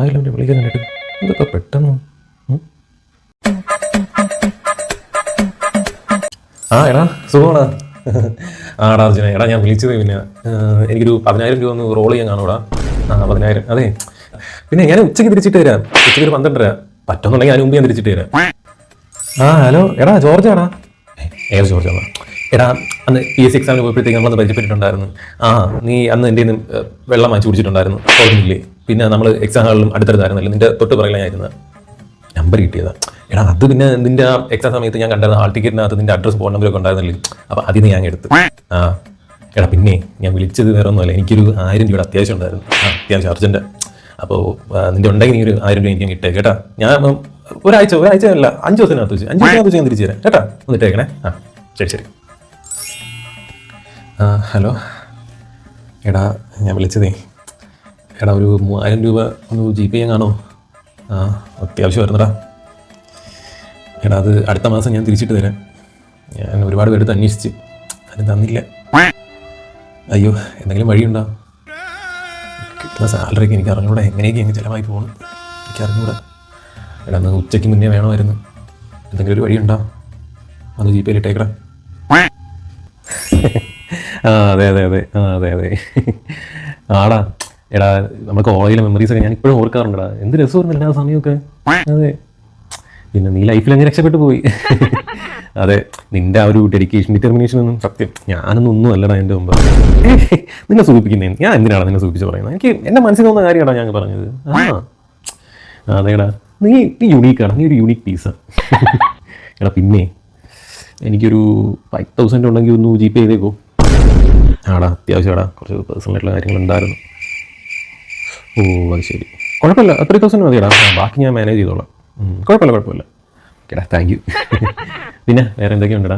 ആരെങ്കിലും എൻ്റെ വിളിക്കാനായിട്ട് ഇതൊക്കെ പെട്ടെന്ന്. ആ എടാ സുഖമാണോ? ആടാ അർജുന, എടാ ഞാൻ വിളിച്ചത് പിന്നെ എനിക്കൊരു 10,000 രൂപ ഒന്ന് റോൾ ചെയ്യാൻ കാണൂടാ. 10,000. അതെ, പിന്നെ ഞാൻ ഉച്ചയ്ക്ക് തിരിച്ചിട്ട് തരാം. ഉച്ചയ്ക്ക് ഒരു 12:30 പറ്റുമെന്നുണ്ടെങ്കിൽ അതിന് മുമ്പ് ഞാൻ തിരിച്ചിട്ട് തരാം. ഹലോ എടാ ജോർജാടാ. ഏത് ജോർജാണോ? എടാ അന്ന് PSC എക്സാമിന് പോയപ്പോഴത്തേക്ക് നമ്മളന്ന് പരിചയപ്പെട്ടിട്ടുണ്ടായിരുന്നു. നീ അന്ന് എൻ്റെ വെള്ളം വാങ്ങിച്ച് കുടിച്ചിട്ടുണ്ടായിരുന്നു, ഓർമ്മയില്ലേ? പിന്നെ നമ്മൾ എക്സാം ഹാളിലും അടുത്തടുത്തായിരുന്നല്ലോ, നിന്റെ തൊട്ട് പറയലായിരുന്നത്. നമ്പർ കിട്ടിയതാ. എടാ അത് പിന്നെ നിന്റെ ആ എക്സാം സമയത്ത് ഞാൻ കണ്ടായിരുന്നു, ഹാൾ ടിക്കറ്റിനകത്ത് നിന്റെ അഡ്രസ് ഫോൺ നമ്പറൊക്കെ ഉണ്ടായിരുന്നില്ലേ? അപ്പോൾ അതിൽ നിന്ന് ഞാൻ എടുത്ത്. എടാ പിന്നെ ഞാൻ വിളിച്ചത് വേറെ ഒന്നുമല്ല, എനിക്കൊരു 1000 രൂപയുടെ അത്യാവശ്യം ഉണ്ടായിരുന്നു. അത്യാവശ്യം അർജൻറ്റ്. അപ്പോൾ നിന്റെ ഉണ്ടെങ്കിൽ നീ ഒരു 1000 രൂപ എനിക്ക് ഇട്ടേ കേട്ടാ. ഞാൻ ഒരാഴ്ച അല്ല 5 ദിവസത്തിനകത്ത് വെച്ച് 5 ദിവസത്തിനകത്ത് ഞാൻ തിരിച്ചു തരാം കേട്ടാ. ഒന്ന് ഇട്ടേക്കണേ. ശരി. ഹലോ എടാ, ഞാൻ വിളിച്ചതേ എടാ ഒരു 3000 രൂപ ഒന്ന് GPay ചെയ്യാൻ കാണോ? അത്യാവശ്യമായിരുന്നടാ. എടാ അത് അടുത്ത മാസം ഞാൻ തിരിച്ചിട്ട് തരാം. ഞാൻ ഒരുപാട് പേരെടുത്ത് അന്വേഷിച്ച് അത് തന്നില്ല. അയ്യോ, എന്തെങ്കിലും വഴിയുണ്ടോ? കിട്ടുന്ന സാലറിക്ക് എനിക്ക് അറിഞ്ഞൂടാ, എങ്ങനെയൊക്കെ അങ്ങ് ചിലവായി പോകണം, എനിക്ക് അറിഞ്ഞൂടാ. എടാ അന്ന് ഉച്ചയ്ക്ക് മുന്നേ വേണമായിരുന്നു. എന്തെങ്കിലും ഒരു വഴിയുണ്ടോ? അത് GPayയിൽ ഇട്ടേക്കടാ. അതെ. ആടാ എടാ, നമ്മൾ കോളേജിലെ മെമ്മറീസൊക്കെ ഞാൻ ഇപ്പോഴും ഓർക്കാറുണ്ടടാ. എന്ത് രസമായിരുന്നില്ല ആ സമയമൊക്കെ. അതെ, പിന്നെ നീ ലൈഫിൽ അങ്ങനെ രക്ഷപ്പെട്ടു പോയി. അതെ, നിന്റെ ആ ഒരു ഡെഡിക്കേഷൻ ഡിറ്റർമിനേഷൻ ഒന്നും സത്യം ഞാനൊന്നും അല്ലടാ എൻ്റെ മുമ്പ്. നിന്നെ സൂചിപ്പിക്കുന്നേ, ഞാൻ എന്തിനാണ് നിന്നെ സൂചിപ്പിച്ച് പറയുന്നത്? എനിക്ക് എൻ്റെ മനസ്സിൽ തോന്നുന്ന കാര്യമാടാ ഞാൻ പറഞ്ഞത്. അതേടാ, നീ യുണീക്കാണ്, നീ ഒരു യുണീക്ക് പീസാണ്. എടാ പിന്നെ എനിക്കൊരു 5,000 ഉണ്ടെങ്കിൽ ഒന്ന് GPay ചെയ്തേക്കോ. ആടാ അത്യാവശ്യമാടാ, കുറച്ച് പേഴ്സണലായിട്ടുള്ള കാര്യങ്ങളുണ്ടായിരുന്നു. ഓ അത് ശരി, കുഴപ്പമില്ല. 3,000 മതിയടാ, ബാക്കി ഞാൻ മാനേജ് ചെയ്തോളാം. കുഴപ്പമില്ല. ഓക്കെടാ, താങ്ക് യു. പിന്നെ വേറെ എന്തൊക്കെയുണ്ടെടാ?